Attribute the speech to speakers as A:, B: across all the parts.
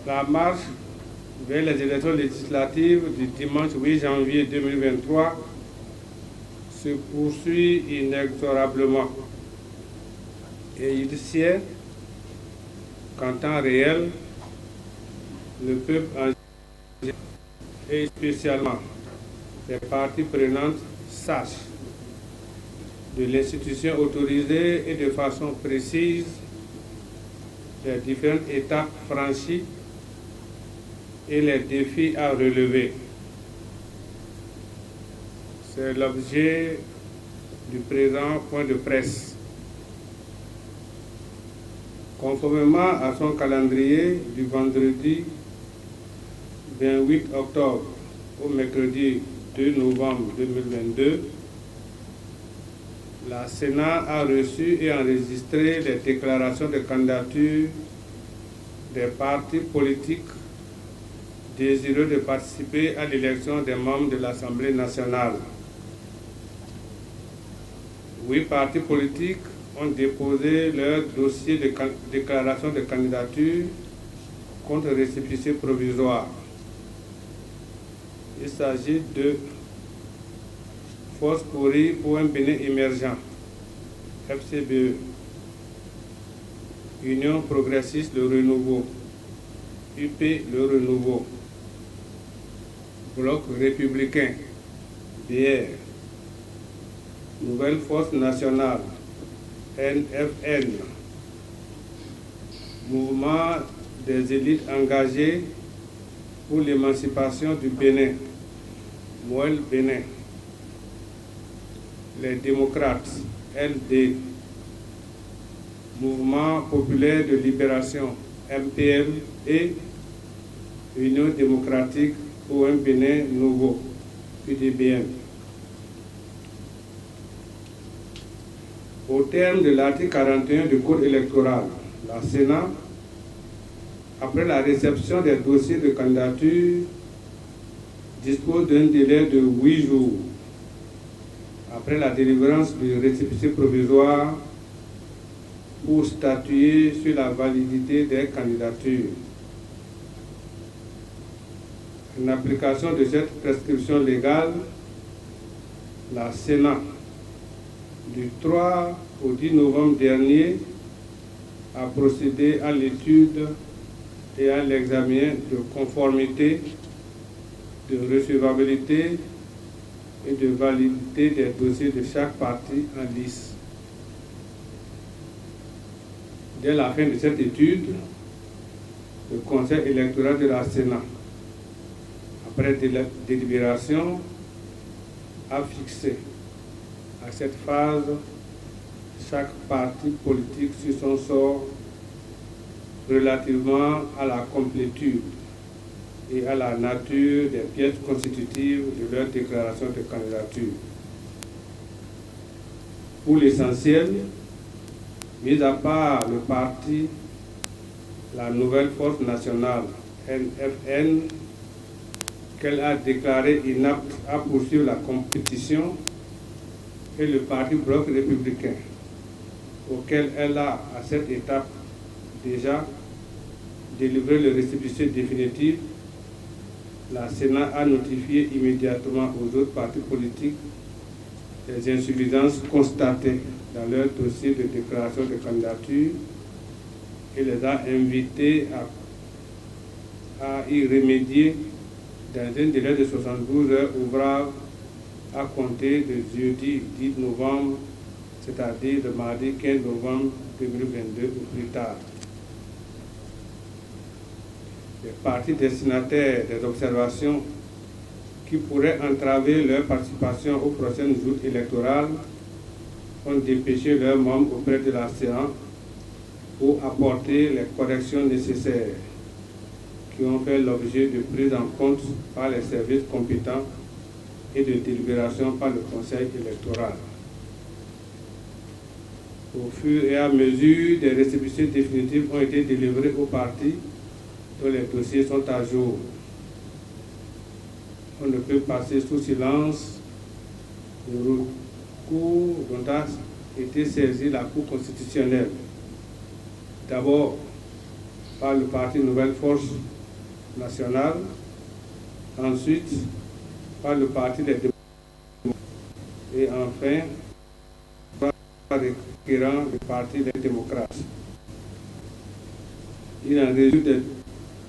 A: La marche vers les élections législatives du dimanche 8 janvier 2023 se poursuit inexorablement et il sied qu'en temps réel, le peuple en et spécialement les parties prenantes sachent de l'institution autorisée et de façon précise les différentes étapes franchies et les défis à relever. C'est l'objet du présent point de presse. Conformément à son calendrier du vendredi 28 octobre au mercredi 2 novembre 2022, la Sénat a reçu et enregistré les déclarations de candidature des partis politiques désireux de participer à l'élection des membres de l'Assemblée nationale. 8 partis politiques ont déposé leur dossier de déclaration de candidature contre récépissé provisoire. Il s'agit de Force pour un Bénin émergent, FCBE, Union progressiste Le Renouveau, UP Le Renouveau, Bloc républicain, BR, Nouvelle Force nationale, NFN, Mouvement des élites engagées pour l'émancipation du Bénin, MOEL Bénin, les démocrates, LD, Mouvement populaire de libération, MPL, et Union démocratique pour un Bénin nouveau, UDBN. Au terme de l'article 41 du Code électoral, la Sénat, après la réception des dossiers de candidature, dispose d'un délai de 8 jours après la délivrance du récépissé provisoire pour statuer sur la validité des candidatures. En application de cette prescription légale, la Sénat, du 3 au 10 novembre dernier, a procédé à l'étude et à l'examen de conformité, de recevabilité et de validité des dossiers de chaque parti en lice. Dès la fin de cette étude, le Conseil électoral de la Sénat, après délibération, a fixé à cette phase chaque parti politique sur son sort relativement à la complétude et à la nature des pièces constitutives de leur déclaration de candidature. Pour l'essentiel, mis à part le parti La Nouvelle Force Nationale, NFN, qu'elle a déclaré inapte à poursuivre la compétition, et le parti Bloc républicain, auquel elle a, à cette étape, déjà délivré le récépissé définitif, la Sénat a notifié immédiatement aux autres partis politiques les insuffisances constatées dans leur dossier de déclaration de candidature et les a invités à y remédier dans un délai de 72 heures ouvrables à compter de jeudi 10 novembre, c'est-à-dire le mardi 15 novembre 2022 ou plus tard. Les partis destinataires des observations qui pourraient entraver leur participation aux prochaines joutes électorales ont dépêché leurs membres auprès de la Sénat pour apporter les corrections nécessaires qui ont fait l'objet de prise en compte par les services compétents et de délibération par le Conseil électoral. Au fur et à mesure, des récépissés définitifs ont été délivrés aux partis dont les dossiers sont à jour. On ne peut passer sous silence le recours dont a été saisie la Cour constitutionnelle. D'abord par le parti Nouvelle Force nationale. Ensuite, par le Parti des démocrates. Et enfin, par requérant le Parti des démocrates. Il en résulte des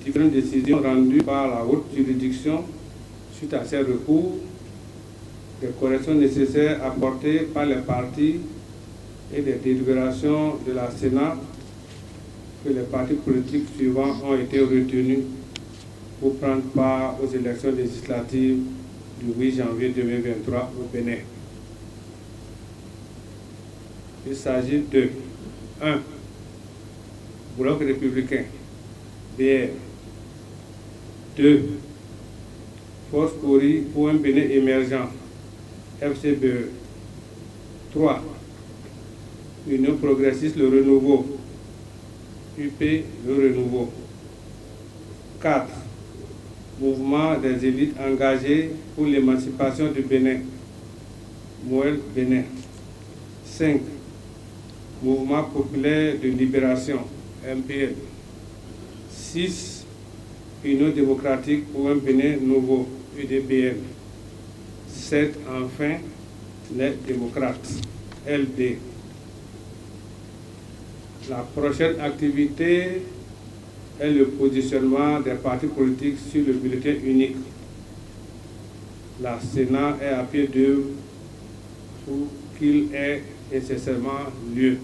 A: différentes décisions rendues par la haute juridiction suite à ces recours, des corrections nécessaires apportées par les partis et des délibérations de la Sénat que les partis politiques suivants ont été retenus pour prendre part aux élections législatives du 8 janvier 2023 au Bénin. Il s'agit de 1. Bloc républicain, BR. 2. Force Cori pour un Bénin émergent, FCBE. 3. Union progressiste Le Renouveau, UP Le Renouveau. 4. Mouvement des élites engagées pour l'émancipation du Bénin, Moël Bénin. 5. Mouvement populaire de libération, MPL. 6. Union démocratique pour un Bénin nouveau, UDBN. 7. Enfin, les démocrates, LD. La prochaine activité est le positionnement des partis politiques sur le bulletin unique. La Sénat est à pied d'œuvre pour qu'il ait nécessairement lieu.